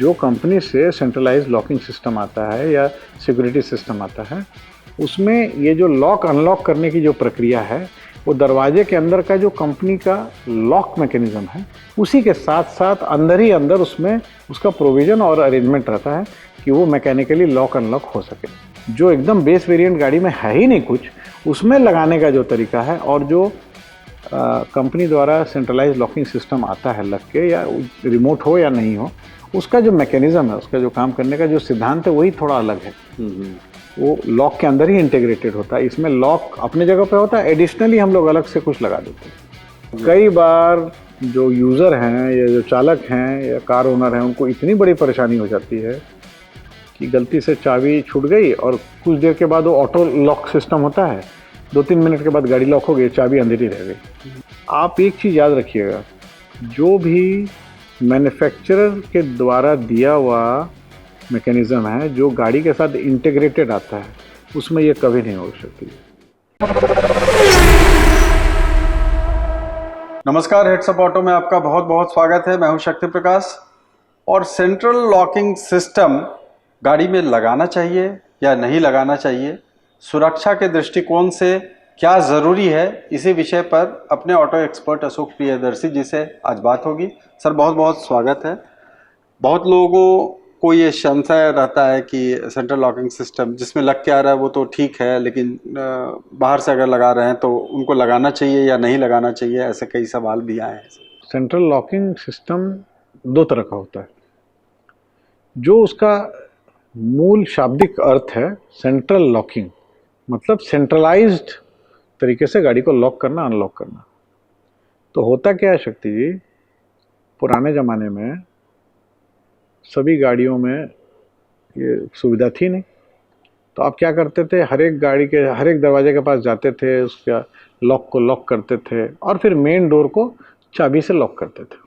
जो कंपनी से centralise locking system आता है या सिक्योरिटी सिस्टम आता है, उसमें ये जो लॉक अनलॉक करने की जो प्रक्रिया है, वो दरवाजे के अंदर का जो कंपनी का लॉक मैकेनिज्म है, उसी के साथ साथ अंदर ही अंदर उसमें उसका प्रोविज़न और अरेंजमेंट रहता है कि वो मैकेनिकली लॉक अनलॉक हो सके। जो एकदम बेस वेरिएंट गाड़ी में है ही नहीं कुछ, उसमें लगाने का जो तरीका है और जो कंपनी द्वारा सेंट्रलाइज लॉकिंग सिस्टम आता है लग के, या रिमोट हो या नहीं हो, उसका जो मैकेनिज्म है, उसका जो काम करने का जो सिद्धांत है, वही थोड़ा अलग है। वो लॉक के अंदर ही इंटीग्रेटेड होता है। इसमें लॉक अपने जगह पे होता है, एडिशनली हम लोग अलग से कुछ लगा देते हैं। कई बार जो यूज़र हैं या जो चालक हैं या कार ओनर हैं, उनको इतनी बड़ी परेशानी हो जाती है कि गलती से चाबी छूट गई और कुछ देर के बाद वो ऑटो लॉक सिस्टम होता है, 2-3 मिनट के बाद गाड़ी लॉक हो गई, चाबी अंदर ही रह गई। आप एक चीज़ याद रखिएगा, जो भी मैन्युफैक्चरर के द्वारा दिया हुआ मैकेनिज्म है, जो गाड़ी के साथ इंटीग्रेटेड आता है, उसमें ये कभी नहीं हो सकती। नमस्कार, हेड्स अप ऑटो में आपका बहुत बहुत स्वागत है। मैं हूं शक्ति प्रकाश। और सेंट्रल लॉकिंग सिस्टम गाड़ी में लगाना चाहिए या नहीं लगाना चाहिए, सुरक्षा के दृष्टिकोण से क्या ज़रूरी है, इसी विषय पर अपने ऑटो एक्सपर्ट अशोक प्रियदर्शी जी से आज बात होगी। सर, बहुत बहुत स्वागत है। बहुत लोगों को ये संशय रहता है कि सेंट्रल लॉकिंग सिस्टम जिसमें लग के आ रहा है वो तो ठीक है, लेकिन बाहर से अगर लगा रहे हैं तो उनको लगाना चाहिए या नहीं लगाना चाहिए, ऐसे कई सवाल भी आए हैं। सेंट्रल लॉकिंग सिस्टम दो तरह का होता है। जो उसका मूल शाब्दिक अर्थ है, सेंट्रल लॉकिंग मतलब सेंट्रलाइज्ड तरीके से गाड़ी को लॉक करना, अनलॉक करना। तो होता क्या है शक्ति जी, पुराने ज़माने में सभी गाड़ियों में ये सुविधा थी नहीं, तो आप क्या करते थे, हर एक गाड़ी के हर एक दरवाजे के पास जाते थे, उसका लॉक को लॉक करते थे और फिर मेन डोर को चाबी से लॉक करते थे।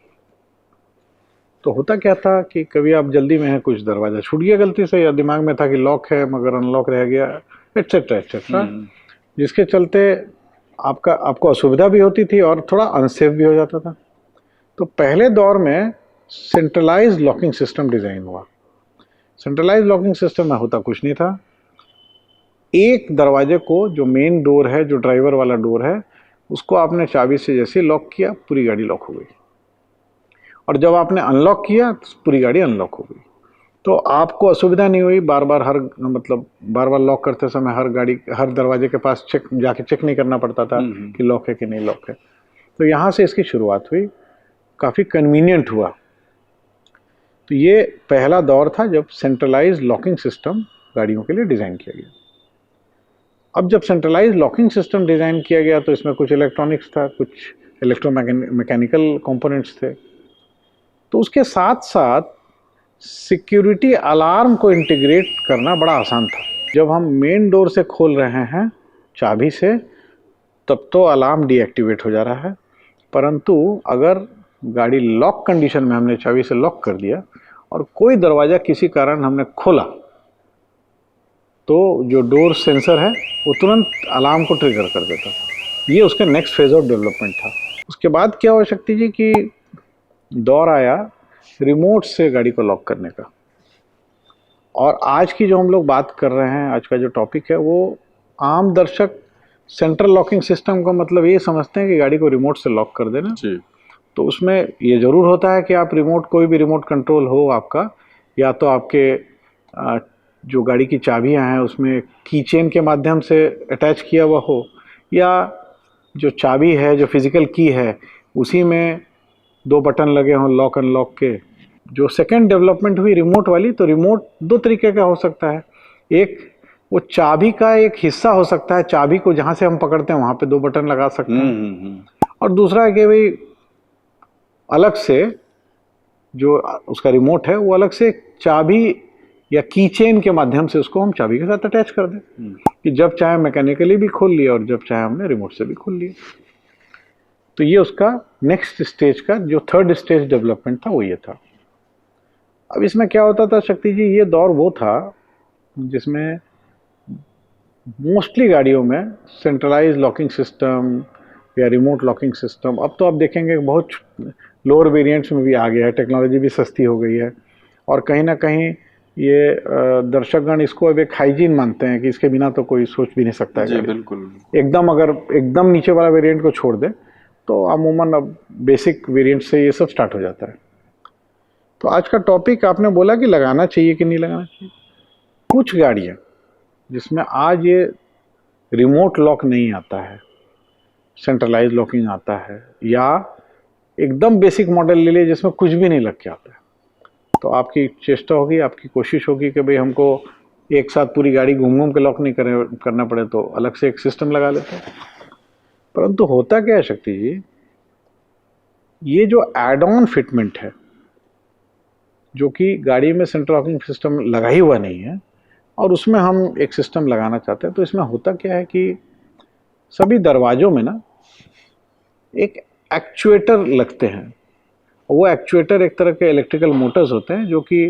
तो होता क्या था कि कभी आप जल्दी में हैं, कुछ दरवाज़ा छूट गया गलती से, या दिमाग में था कि लॉक है मगर अनलॉक रह गया, एट्सेट्रा एट्सेट्रा, जिसके चलते आपको असुविधा भी होती थी और थोड़ा अनसेफ भी हो जाता था। तो पहले दौर में सेंट्रलाइज लॉकिंग सिस्टम डिज़ाइन हुआ। सेंट्रलाइज लॉकिंग सिस्टम में होता कुछ नहीं था, एक दरवाजे को, जो मेन डोर है, जो ड्राइवर वाला डोर है, उसको आपने चाबी से जैसे लॉक किया, पूरी गाड़ी लॉक हो गई, और जब आपने अनलॉक किया तो पूरी गाड़ी अनलॉक हो गई। तो आपको असुविधा नहीं हुई, बार बार लॉक करते समय हर दरवाजे के पास जाके चेक नहीं करना पड़ता था कि लॉक है कि नहीं लॉक है। तो यहाँ से इसकी शुरुआत हुई, काफ़ी कन्वीनियंट हुआ। तो ये पहला दौर था जब सेंट्रलाइज लॉकिंग सिस्टम गाड़ियों के लिए डिज़ाइन किया गया। अब जब सेंट्रलाइज लॉकिंग सिस्टम डिज़ाइन किया गया तो इसमें कुछ इलेक्ट्रॉनिक्स था, कुछ इलेक्ट्रोमैकेनिकल कंपोनेंट्स थे। तो उसके साथ साथ सिक्योरिटी अलार्म को इंटीग्रेट करना बड़ा आसान था। जब हम मेन डोर से खोल रहे हैं चाबी से, तब तो अलार्म डीएक्टिवेट हो जा रहा है, परंतु अगर गाड़ी लॉक कंडीशन में हमने चाबी से लॉक कर दिया और कोई दरवाज़ा किसी कारण हमने खोला, तो जो डोर सेंसर है वो तुरंत अलार्म को ट्रिगर कर देता था। ये उसका नेक्स्ट फेज ऑफ डेवलपमेंट था। उसके बाद क्या हुआ शक्ति जी कि दौर आया रिमोट से गाड़ी को लॉक करने का। और आज की जो हम लोग बात कर रहे हैं, आज का जो टॉपिक है, वो आम दर्शक सेंट्रल लॉकिंग सिस्टम का मतलब ये समझते हैं कि गाड़ी को रिमोट से लॉक कर देना। तो उसमें ये ज़रूर होता है कि आप रिमोट, कोई भी रिमोट कंट्रोल हो आपका, या तो आपके जो गाड़ी की चाबियां हैं उसमें की चेन के माध्यम से अटैच किया हुआ हो, या जो चाबी है, जो फिजिकल की है, उसी में 2 बटन लगे हों लॉक अनलॉक के। जो सेकंड डेवलपमेंट हुई रिमोट वाली, तो रिमोट 2 तरीके का हो सकता है। एक वो चाबी का एक हिस्सा हो सकता है, चाबी को जहाँ से हम पकड़ते हैं वहाँ पे 2 बटन लगा सकते हैं। और दूसरा है कि भाई अलग से जो उसका रिमोट है, वो अलग से चाबी या की चेन के माध्यम से उसको हम चाबी के साथ अटैच कर दें कि जब चाहे मैकेनिकली भी खोल लिया और जब चाहे हमने रिमोट से भी खोल लिया। तो ये उसका नेक्स्ट स्टेज का जो थर्ड स्टेज डेवलपमेंट था, वो ये था। अब इसमें क्या होता था शक्ति जी, ये दौर वो था जिसमें मोस्टली गाड़ियों में सेंट्रलाइज लॉकिंग सिस्टम या रिमोट लॉकिंग सिस्टम, अब तो आप देखेंगे बहुत लोअर वेरिएंट्स में भी आ गया है, टेक्नोलॉजी भी सस्ती हो गई है। और कहीं ना कहीं ये दर्शकगण इसको अब एक हाइजीन मानते हैं कि इसके बिना तो कोई सोच भी नहीं सकता है जी गाड़ी। बिल्कुल। एकदम अगर एकदम नीचे वाला वेरिएंट को छोड़ दे तो अमूमन अब बेसिक वेरिएंट से ये सब स्टार्ट हो जाता है। तो आज का टॉपिक आपने बोला कि लगाना चाहिए कि नहीं लगाना चाहिए। कुछ गाड़ियाँ जिसमें आज ये रिमोट लॉक नहीं आता है, सेंट्रलाइज लॉकिंग आता है, या एकदम बेसिक मॉडल ले लिए जिसमें कुछ भी नहीं लग के आता है, तो आपकी चेष्टा होगी, आपकी कोशिश होगी कि भाई हमको एक साथ पूरी गाड़ी घूम घूम के लॉक नहीं करना पड़े, तो अलग से एक सिस्टम लगा लेते हैं। परंतु होता क्या है शक्ति जी, ये जो एड ऑन फिटमेंट है, जो कि गाड़ी में सेंट्रल लॉकिंग सिस्टम लगा ही हुआ नहीं है और उसमें हम एक सिस्टम लगाना चाहते हैं, तो इसमें होता क्या है कि सभी दरवाजों में ना एक एक्चुएटर लगते हैं। वो एक्चुएटर एक तरह के इलेक्ट्रिकल मोटर्स होते हैं जो कि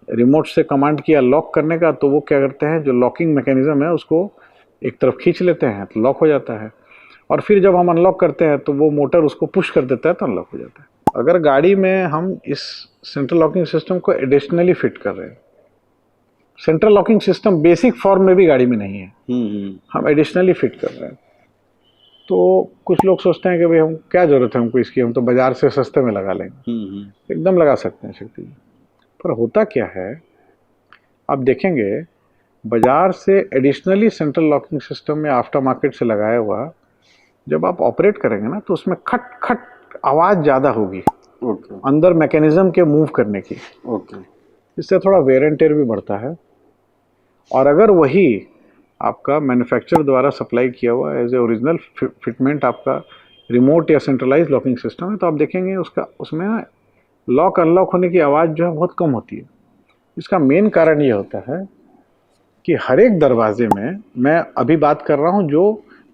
रिमोट से कमांड किया लॉक करने का, तो वो क्या करते हैं, जो लॉकिंग मैकेनिज्म है उसको एक तरफ खींच लेते हैं तो लॉक हो जाता है, और फिर जब हम अनलॉक करते हैं तो वो मोटर उसको पुश कर देता है तो अनलॉक हो जाता है। अगर गाड़ी में हम इस सेंट्रल लॉकिंग सिस्टम को एडिशनली फिट कर रहे हैं, central locking system basic form में भी गाड़ी में नहीं है, हम एडिशनली फिट कर रहे हैं, तो कुछ लोग सोचते हैं कि भाई हम क्या जरूरत है हमको इसकी, हम तो बाजार से सस्ते में लगा लेंगे। एकदम लगा सकते हैं शक्ति जी, पर होता क्या है, आप देखेंगे बाजार से एडिशनली सेंट्रल लॉकिंग सिस्टम में आफ्टर मार्केट से लगाया हुआ जब आप ऑपरेट करेंगे ना, तो उसमें खट खट आवाज़ ज़्यादा होगी अंदर मैकेनिज्म के मूव करने की। इससे थोड़ा वेयर एंड टेयर भी बढ़ता है। और अगर वही आपका मैन्युफैक्चरर द्वारा सप्लाई किया हुआ एज ए ओरिजिनल फिटमेंट आपका रिमोट या सेंट्रलाइज लॉकिंग सिस्टम है, तो आप देखेंगे उसमें लॉक अनलॉक होने की आवाज़ जो है बहुत कम होती है। इसका मेन कारण ये होता है कि हर एक दरवाजे में, मैं अभी बात कर रहा हूँ जो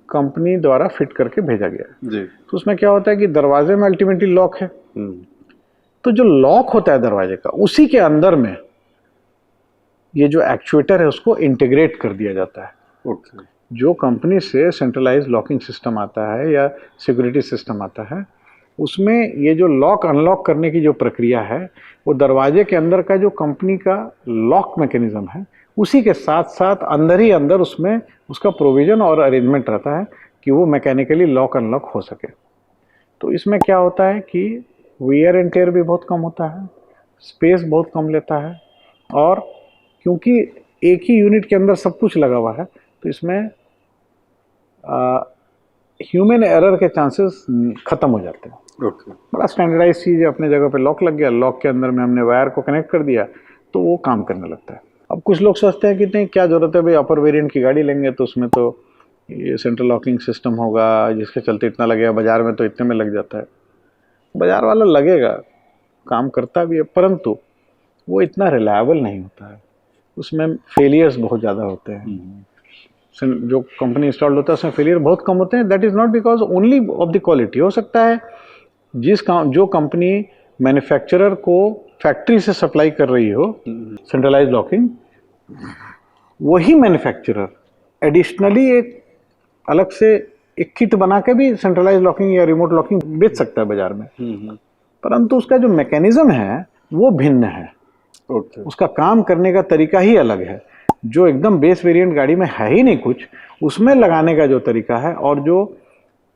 कंपनी द्वारा फिट करके भेजा गया है जी, तो उसमें क्या होता है कि दरवाजे में अल्टीमेटली लॉक है, तो जो लॉक होता है दरवाजे का, उसी के अंदर में ये जो एक्चुएटर है उसको इंटीग्रेट कर दिया जाता है। जो कंपनी से सेंट्रलाइज लॉकिंग सिस्टम आता है या सिक्योरिटी सिस्टम आता है, उसमें ये जो लॉक अनलॉक करने की जो प्रक्रिया है, वो दरवाजे के अंदर का जो कंपनी का लॉक मैकेनिज्म है, उसी के साथ साथ अंदर ही अंदर उसमें उसका प्रोविजन और अरेंजमेंट रहता है कि वो मैकेनिकली लॉक अनलॉक हो सके। तो इसमें क्या होता है कि वेयर एंड टेयर भी बहुत कम होता है, स्पेस बहुत कम लेता है, और क्योंकि एक ही यूनिट के अंदर सब कुछ लगा हुआ है, तो इसमें ह्यूमन एरर के चांसेस ख़त्म हो जाते हैं। बड़ा स्टैंडर्डाइज चीज़ है, अपने जगह पे लॉक लग गया, लॉक के अंदर में हमने वायर को कनेक्ट कर दिया तो वो काम करने लगता है। अब कुछ लोग सोचते हैं कि नहीं, क्या ज़रूरत है भाई, अपर वेरिएंट की गाड़ी लेंगे तो उसमें तो ये सेंट्रल लॉकिंग सिस्टम होगा जिसके चलते इतना लगेगा, बाज़ार में तो इतने में लग जाता है। बाज़ार वाला लगेगा, काम करता भी है, परंतु वो इतना रिलायबल नहीं होता है, उसमें फेलियर्स बहुत ज़्यादा होते हैं। जो कंपनी इंस्टॉल्ड होता है उसमें फेलियर बहुत कम होते हैं। That is not because only of the quality. हो सकता है जो कंपनी मैन्युफैक्चरर को फैक्ट्री से सप्लाई कर रही हो सेंट्रलाइज लॉकिंग, वही मैन्युफैक्चरर एडिशनली एक अलग से एक किट बना के भी सेंट्रलाइज लॉकिंग या रिमोट लॉकिंग बेच सकता है बाजार में, परंतु उसका जो मैकेनिज्म है वो भिन्न है। उसका काम करने का तरीका ही अलग है। जो एकदम बेस वेरिएंट गाड़ी में है ही नहीं कुछ, उसमें लगाने का जो तरीका है, और जो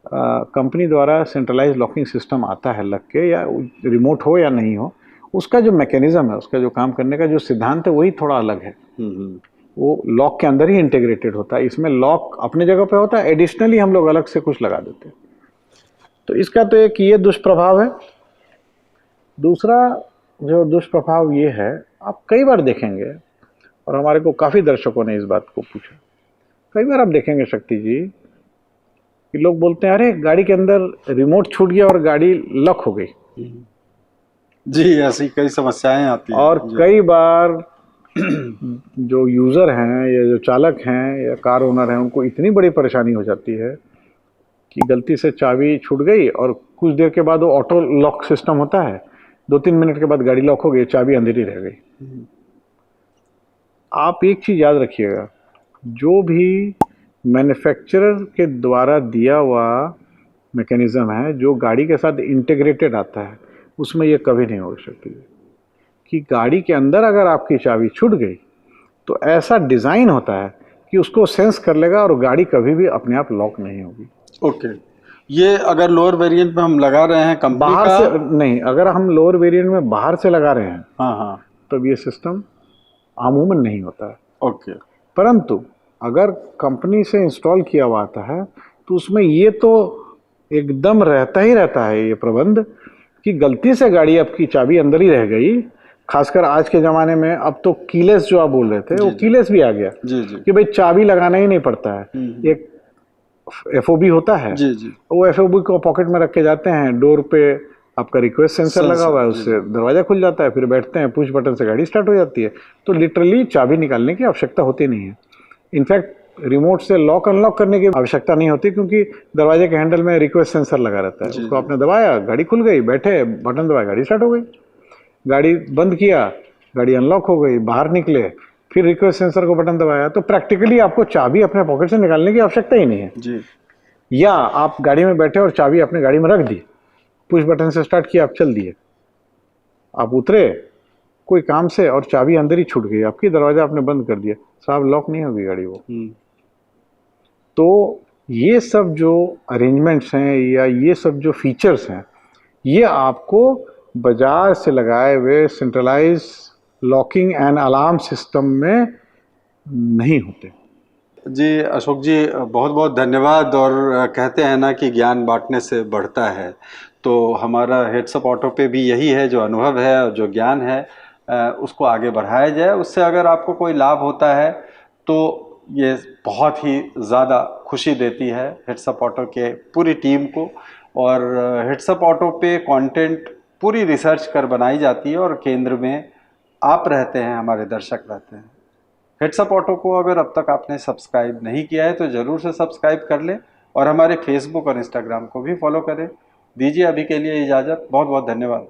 कंपनी द्वारा सेंट्रलाइज लॉकिंग सिस्टम आता है लग के, या रिमोट हो या नहीं हो, उसका जो मैकेनिज्म है, उसका जो काम करने का जो सिद्धांत है, वही थोड़ा अलग है। वो लॉक के अंदर ही इंटीग्रेटेड होता है। इसमें लॉक अपने जगह पे होता है, एडिशनली हम लोग अलग से कुछ लगा देते हैं। तो इसका तो एक ये दुष्प्रभाव है। दूसरा जो दुष्प्रभाव ये है, आप कई बार देखेंगे, और हमारे को काफ़ी दर्शकों ने इस बात को पूछा, कई बार आप देखेंगे शक्ति जी कि लोग बोलते हैं अरे गाड़ी के अंदर रिमोट छूट गया और गाड़ी लॉक हो गई। जी, ऐसी कई समस्याएं आती हैं। और कई बार जो यूज़र हैं या जो चालक हैं या कार ओनर हैं, उनको इतनी बड़ी परेशानी हो जाती है कि गलती से चाबी छूट गई और कुछ देर के बाद वो ऑटो लॉक सिस्टम होता है, 2-3 मिनट के बाद गाड़ी लॉक हो गई, चाबी अंदर ही रह गई। आप एक चीज़ याद रखिएगा, जो भी मैन्युफैक्चरर के द्वारा दिया हुआ मैकेनिज्म है, जो गाड़ी के साथ इंटीग्रेटेड आता है, उसमें ये कभी नहीं हो सकती। कि गाड़ी के अंदर अगर आपकी चाबी छूट गई तो ऐसा डिज़ाइन होता है कि उसको सेंस कर लेगा और गाड़ी कभी भी अपने आप लॉक नहीं होगी। ओके, ये अगर लोअर वेरिएंट में हम लगा रहे हैं कंपनी बाहर का, से नहीं, अगर हम लोअर वेरिएंट में बाहर से लगा रहे हैं हाँ हाँ, तब ये सिस्टम अमूमन नहीं होता है। ओके, परंतु अगर कंपनी से इंस्टॉल किया हुआ आता है तो उसमें ये तो एकदम रहता ही रहता है ये प्रबंध कि गलती से गाड़ी आपकी चाबी अंदर ही रह गई, खासकर आज के ज़माने में अब तो कीलेस जो आप बोल रहे थे वो कीलेस भी आ गया जी जी, कि भाई चाबी लगाना ही नहीं पड़ता है। एक एफओबी होता है, जी जी, वो एफओबी को पॉकेट में रख के जाते हैं, डोर पे आपका रिक्वेस्ट सेंसर लगा हुआ है, उससे दरवाजा खुल जाता है, फिर बैठते हैं, पुश बटन से गाड़ी स्टार्ट हो जाती है। तो लिटरली चाबी निकालने की आवश्यकता होती नहीं है। इनफैक्ट रिमोट से लॉक अनलॉक करने की आवश्यकता नहीं होती क्योंकि दरवाजे के हैंडल में रिक्वेस्ट सेंसर लगा रहता है। उसको आपने दबाया, गाड़ी खुल गई, बैठे, बटन दबाया, गाड़ी स्टार्ट हो गई। गाड़ी बंद किया, गाड़ी अनलॉक हो गई, बाहर निकले, फिर रिक्वेस्ट सेंसर को बटन दबाया, तो प्रैक्टिकली आपको चाबी अपने पॉकेट से निकालने की आवश्यकता ही नहीं है जी। या आप गाड़ी में बैठे और चाबी अपने गाड़ी में रख दी, पुश बटन से स्टार्ट किया, आप चल दिए, आप उतरे कोई काम से और चाबी अंदर ही छूट गई आपकी, दरवाजा आपने बंद कर दिया, साहब लॉक नहीं होगी गाड़ी वो। तो ये सब जो अरेंजमेंट्स हैं या ये सब जो फीचर्स हैं, ये आपको बाजार से लगाए हुए centralise locking and alarm system में नहीं होते। जी अशोक जी, बहुत बहुत धन्यवाद। और कहते हैं ना कि ज्ञान बांटने से बढ़ता है, तो हमारा हेड्स अप ऑटो पे भी यही है, जो अनुभव है और जो ज्ञान है उसको आगे बढ़ाया जाए। उससे अगर आपको कोई लाभ होता है तो ये बहुत ही ज़्यादा खुशी देती है हेड्स अप ऑटो के पूरी टीम को। और हेड्स अप ऑटो पे कंटेंट पूरी रिसर्च कर बनाई जाती है और केंद्र में आप रहते हैं, हमारे दर्शक रहते हैं। हेड्स अप ऑटो को अगर अब तक आपने सब्सक्राइब नहीं किया है तो ज़रूर से सब्सक्राइब कर लें और हमारे फेसबुक और इंस्टाग्राम को भी फॉलो करें। दीजिए अभी के लिए इजाज़त, बहुत बहुत धन्यवाद।